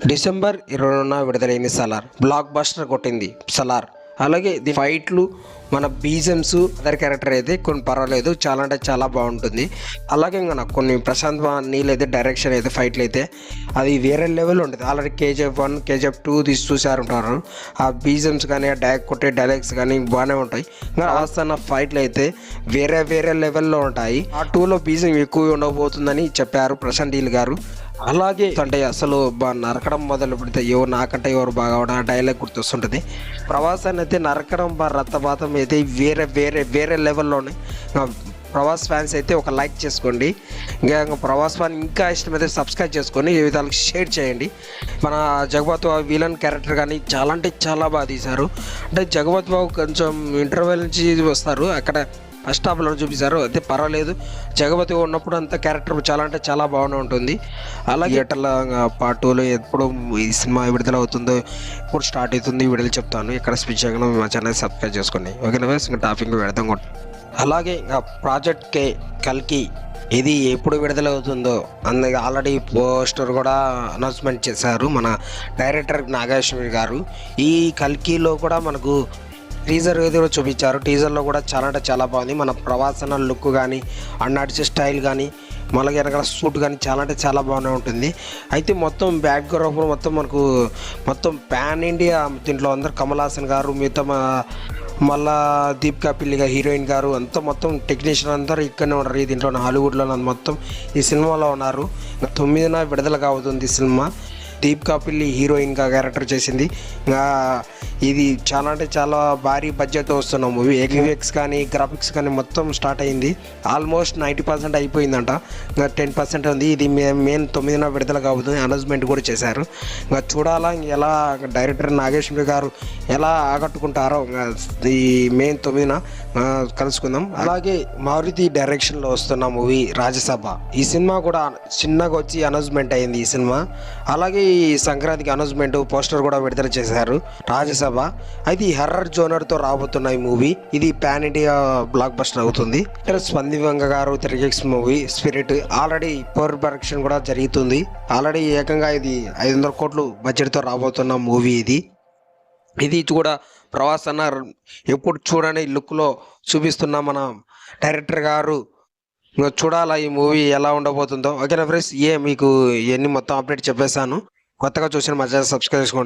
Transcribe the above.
December 20న విడుదలైన Salaar block buster కొట్టింది సలార్. అలాగే ది ఫైట్లు మన బీజమ్స్ అదర్ క్యారెక్టర్ అయితే కొన్ని పర్వాలేదు, చాలా అంటే చాలా బాగుంటుంది. అలాగే ఇంకా నాకు కొన్ని ప్రశాంత్ నీళ్ళు అయితే డైరెక్షన్ అయితే ఫైట్లు అయితే అది వేరే లెవెల్ ఉంటుంది. ఆల్రెడీ KGF 1 KGF 2 తీసి చూసారుంటారు. ఆ బీజమ్స్ కానీ ఆ కొట్టే డైలాగ్స్ కానీ బాగానే ఉంటాయి. ఇంకా రాస్తున్న ఫైట్లు అయితే వేరే వేరే లెవెల్లో ఉంటాయి. ఆ 2లో బీజం ఎక్కువ ఉండబోతుందని చెప్పారు ప్రశాంత్ నీల్ గారు. అలాగే అంటే అసలు నరకడం మొదలు పెడితే ఎవరు నాకంటే ఎవరు బాగా ఆ డైలాగ్ గుర్తొస్తుంటుంది. ప్రవాసాన్ని అయితే నరకడం రక్తపాతం అయితే వేరే వేరే వేరే లెవెల్లోనే. ప్రవాస్ ఫ్యాన్స్ అయితే ఒక లైక్ చేసుకోండి. ఇంకా ప్రవాస్ ఫ్యాన్ ఇంకా ఇష్టమైతే సబ్స్క్రైబ్ చేసుకొని ఈ విధాలకు షేర్ చేయండి. మన జగపత్ బాబు విలన్ క్యారెక్టర్ కానీ చాలా అంటే చాలా బాగా తీశారు. అంటే జగపత్ బాబు కొంచెం ఇంటర్వెల్ నుంచి వస్తారు, అక్కడ ఫస్ట్ హాఫ్లో చూపించారు, అయితే పర్వాలేదు. జగపతి ఉన్నప్పుడు అంత క్యారెక్టర్ చాలా అంటే చాలా బాగానే ఉంటుంది. అలాగే థియేటర్ల పార్ట్ 2లో ఎప్పుడు ఈ సినిమా విడుదల అవుతుందో, ఇప్పుడు స్టార్ట్ అవుతుంది విడుదల చెప్తాను. ఇక్కడ స్పీచ్ చేయకుండా మా ఛానల్ సబ్స్క్రైబ్ చేసుకోండి. ఓకేనా ఫ్రెండ్స్, ఇంకా టాపిక్ పెడతాం కూడా. అలాగే ఇంకా ప్రాజెక్ట్ కల్కి ఇది ఎప్పుడు విడుదల అవుతుందో అందుకే ఆల్రెడీ పోస్టర్ కూడా అనౌన్స్మెంట్ చేశారు మన డైరెక్టర్ నాగేశ్వరి గారు. ఈ కల్కిలో కూడా మనకు టీజర్ ఏదో చూపించారు. టీజర్లో కూడా చాలా అంటే చాలా బాగుంది. మన ప్రవాసన లుక్ కానీ నడిచే స్టైల్ కానీ మళ్ళీ వెనకాల సూట్ కానీ చాలా అంటే చాలా బాగానే ఉంటుంది. అయితే మొత్తం బ్యాక్గ్రౌండ్ మొత్తం పాన్ ఇండియా, దీంట్లో అందరు కమల్ హాసన్ గారు, మిగతా మళ్ళా దీపికా పిల్లిగా హీరోయిన్ గారు అంతా మొత్తం టెక్నీషియన్ అందరూ ఇక్కడనే ఉన్నారు. దీంట్లో హాలీవుడ్లో మొత్తం ఈ సినిమాలో ఉన్నారు. 9న విడుదల కాబోతుంది ఈ సినిమా. దీపికా పిల్లి హీరోయిన్గా క్యారెక్టర్ చేసింది. ఇది చాలా అంటే చాలా భారీ బడ్జెట్ వస్తున్న మూవీ. ఎగ్జిఎక్స్ కానీ గ్రాఫిక్స్ కానీ మొత్తం స్టార్ట్ అయింది. ఆల్మోస్ట్ 90% అయిపోయిందంట. ఇంకా 10% ఉంది. ఇది మెయిన్ 9న విడుదల కాబోతుంది. అనౌన్స్మెంట్ కూడా చేశారు. ఇంకా చూడాలా ఎలా డైరెక్టర్ నాగేశ్వరి గారు ఎలా ఆకట్టుకుంటారో. ఈ మెయిన్ 9న కలుసుకుందాం. అలాగే మారుతి డైరెక్షన్లో వస్తున్న మూవీ రాజ్యసభ. ఈ సినిమా కూడా చిన్నగా వచ్చి అనౌన్స్మెంట్ అయింది ఈ సినిమా. అలాగే ఈ సంక్రాంతికి అనౌన్స్మెంట్ పోస్టర్ కూడా విడుదల చేశారు రాజ్యసభ. అయితే ఈ హర్రర్ జోనర్తో రాబోతున్న ఈ మూవీ ఇది పాన్ ఇండియా బ్లాక్ బస్టర్ అవుతుంది. స్పందివంగ గారు తెరకెక్స్ movie Spirit already post production కూడా జరుగుతుంది. ఆల్రెడీ ఏకంగా ఇది 500 కోట్లు బడ్జెట్తో రాబోతున్న మూవీ ఇది కూడా ప్రవాస్ అన్న ఎప్పుడు చూడని లుక్లో చూపిస్తున్న మన డైరెక్టర్ గారు. చూడాలా ఈ మూవీ ఎలా ఉండబోతుందో. ఓకేనా ఫ్రెండ్స్, మీకు ఇవన్నీ మొత్తం అప్డేట్ చెప్పేశాను. కొత్తగా చూసిన మా ఛానల్ సబ్స్క్రైబ్ చేసుకోండి.